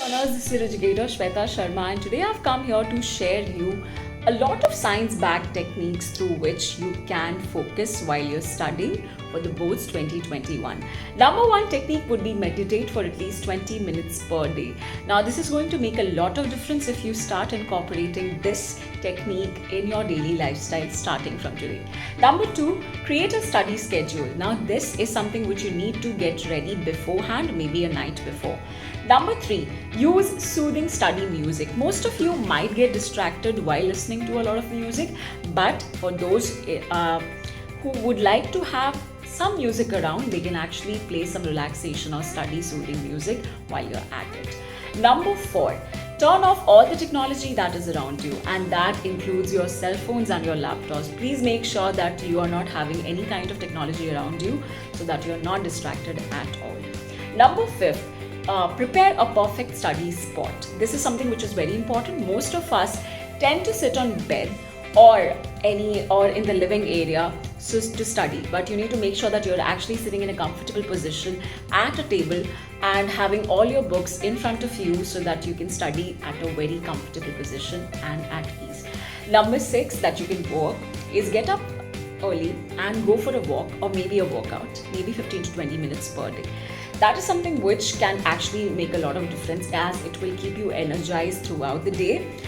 Honors, this is educator Shweta Sharma, and today I've come here to share you a lot of science-backed techniques through which you can focus while you're studying for the boards 2021. Number one technique would be meditate for at least 20 minutes per day. Now, this is going to make a lot of difference if you start incorporating this technique in your daily lifestyle starting from today. Number two, create a study schedule. Now, this is something which you need to get ready beforehand, maybe a night before. Number three, use soothing study music. Most of you might get distracted while listening to a lot of music, but for those who would like to have some music around, they can actually play some relaxation or study soothing music while you're at it. Number four, turn off all the technology that is around you, and that includes your cell phones and your laptops. Please make sure that you are not having any kind of technology around you so that you're not distracted at all. Number fifth, prepare a perfect study spot. This is something which is very important. Most of us tend to sit on bed or in the living area to study, but you need to make sure that you're actually sitting in a comfortable position at a table and having all your books in front of you so that you can study at a very comfortable position and at ease. Number six that you can work is get up early and go for a walk or maybe a workout, maybe 15 to 20 minutes per day. That is something which can actually make a lot of difference as it will keep you energized throughout the day.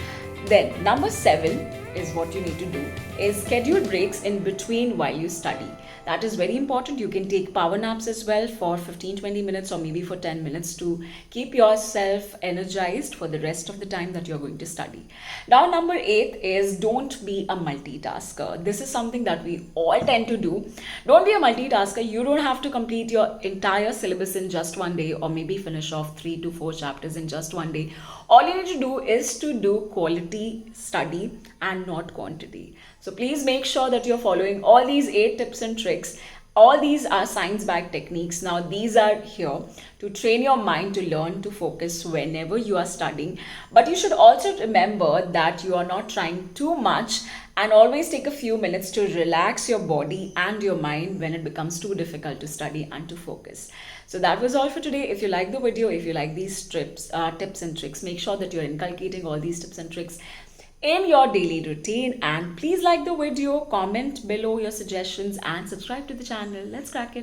Then number seven is what you need to do is schedule breaks in between while you study. That is very important. You can take power naps as well for 15-20 minutes or maybe for 10 minutes to keep yourself energized for the rest of the time that you're going to study. Now, number eight is don't be a multitasker. This is something that we all tend to do. Don't be a multitasker. You don't have to complete your entire syllabus in just one day or maybe finish off 3 to 4 chapters in just one day. All you need to do is to do quality study and not quantity. So please make sure that you're following all these 8 tips and tricks. All these are science-backed techniques. Now, these are here to train your mind to learn to focus whenever you are studying. But you should also remember that you are not trying too much and always take a few minutes to relax your body and your mind when it becomes too difficult to study and to focus. So that was all for today. If you like the video, if you like these tips and tricks, make sure that you're inculcating all these tips and tricks in your daily routine, and please like the video, comment below your suggestions and subscribe to the channel. Let's crack it.